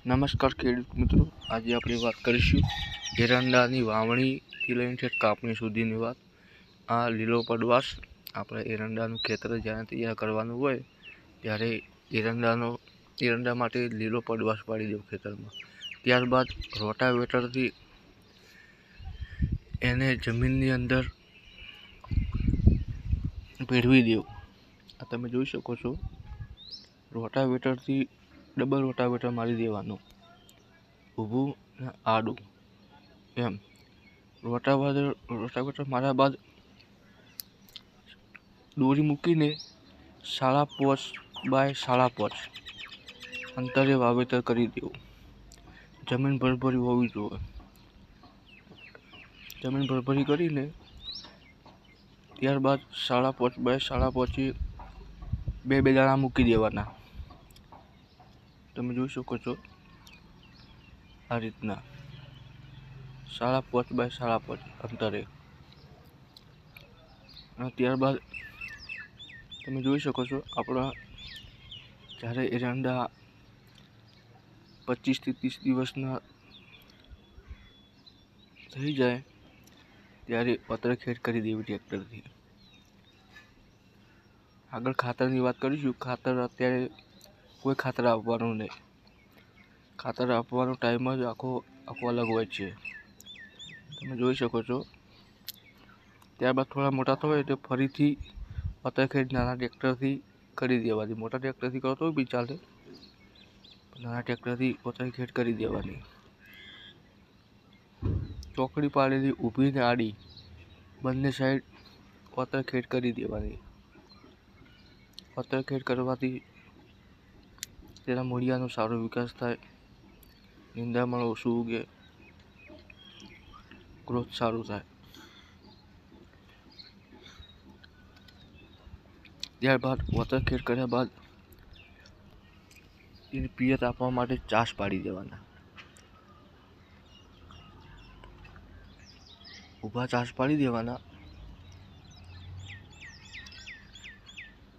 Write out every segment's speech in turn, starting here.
નમસ્કાર ખેડૂત મિત્રો, આજે આપણે વાત કરીશું એરંડાની વાવણીથી લઈને ઠેઠ કાપણી સુધીની વાત. આ લીલો પડવાશ આપણે એરંડાનું ખેતર જ્યારે તૈયાર કરવાનું હોય ત્યારે એરંડા માટે લીલો પડવાશ પાડી દેવો ખેતરમાં. ત્યારબાદ રોટાવેટરથી એને જમીનની અંદર ભેળવી દેવું. આ તમે જોઈ શકો છો, રોટાવેટરથી ડબલ રોટાવેટર મારી દેવાનું, ઊભું ને આડું એમ. રોટાવેટર માર્યા બાદ દોરી મૂકીને 5.5 બાય 5.5 અંતરે વાવેતર કરી દેવું. જમીન ભરભરી હોવી જોઈએ. જમીન ભરભરી કરીને ત્યારબાદ 5.5 બાય 5.5 બે દાણા મૂકી દેવાના. તમે જોઈ શકો છો આ રીતના 5.5 બાય 5.5 અંતરે. અને ત્યારબાદ તમે જોઈ શકો છો આપણા જ્યારે એરંડા 25 થી 30 દિવસના થઈ જાય ત્યારે પત્રખેડ કરી દેવી ટ્રેક્ટરથી. આગળ ખાતરની વાત કરીશું. ખાતર અત્યારે કોઈ ખાતર આપવાનું નહીં. ખાતર આપવાનો ટાઈમ જ આખો અલગ હોય છે, તમે જોઈ શકો છો. ત્યારબાદ થોડા મોટા થવાય તો ફરીથી પત્રખેડ નાના ટ્રેક્ટરથી કરી દેવાની. મોટા ટ્રેક્ટરથી કરો તો બી ચાલે, નાના ટ્રેક્ટરથી પત્રખેડ કરી દેવાની. ચોકડી પાડેલી ઊભી ને આડી બંને સાઈડ પત્રખેડ કરી દેવાની. પત્રખેડ કરવાથી તેના મૂળિયાનો સારો વિકાસ થાય, નિંદામણ ઓછું ઉગે, ગ્રોથ સારું થાય. ત્યારબાદ પત્રખેડ કર્યા બાદ એને પિયત આપવા માટે ચાસ પાડી દેવાના. ઊભા ચાસ પાડી દેવાના.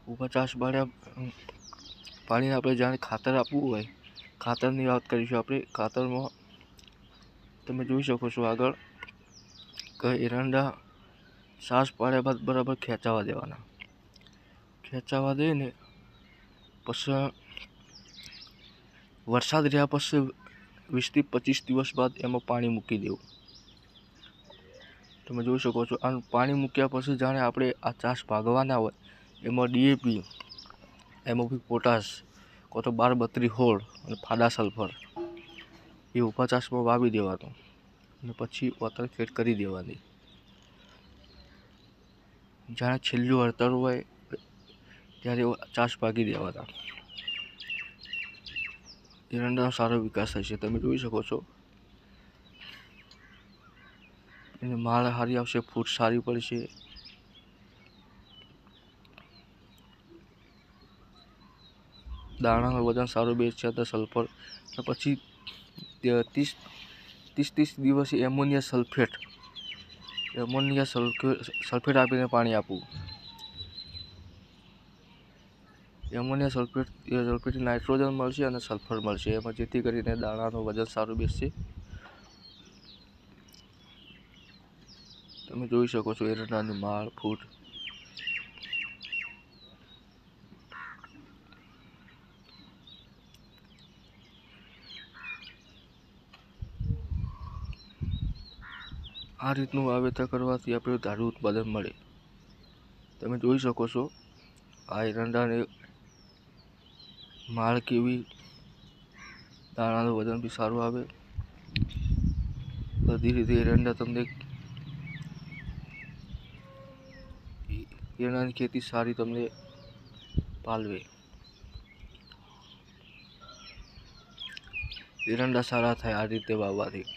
ઊભા ચાસ પાડીને આપણે જાણે ખાતર આપવું હોય, ખાતરની વાત કરીશું આપણે. ખાતરમાં તમે જોઈ શકો છો આગળ કે એરંડા ચાસ પાડ્યા બાદ બરાબર ખેંચાવા દેવાના. ખેંચાવા દઈને પછી વરસાદ રહ્યા પછી 20 થી 25 દિવસ બાદ એમાં પાણી મૂકી દેવું. તમે જોઈ શકો છો. અને પાણી મૂક્યા પછી જાણે આપણે આ ચાસ ભાગવાના હોય એમાં ડીએપી, એમઓપી પોટાશ, કો તો 12-32 અને ફાડા સલ્ફર એ ઊભા ચાસમાં વાવી દેવાનું. અને પછી પત્રખેડ કરી દેવાની. જાણે છેલ્લું હળતર હોય ત્યારે ચાસ ભાગી દેવાના. એરંડાનો સારો વિકાસ થાય છે, તમે જોઈ શકો છો. એને માળ સારી આવશે, ફૂટ સારી પડશે. દાણાનું વજન સારું બેસશે, અંદર સલ્ફર. અને પછી 30 દિવસે એમોનિયા સલ્ફેટ આપીને પાણી આપવું. એમોનિયા સલ્ફેટ નાઇટ્રોજન મળશે અને સલ્ફર મળશે એમાં, જેથી કરીને દાણાનું વજન સારું બેસશે. તમે જોઈ શકો છો એરંડાની માળ, ફૂટ. આ રીતનું વાવેતર કરવાથી આપણે સારું ઉત્પાદન મળે. તમે જોઈ શકો છો આ એરંડાને માળ કેવી, દાણાનું વજન બી સારું આવે. બધી રીતે એરંડાની ખેતી સારી તમને પાલવે. એરંડા સારા થાય આ રીતે વાવવાથી.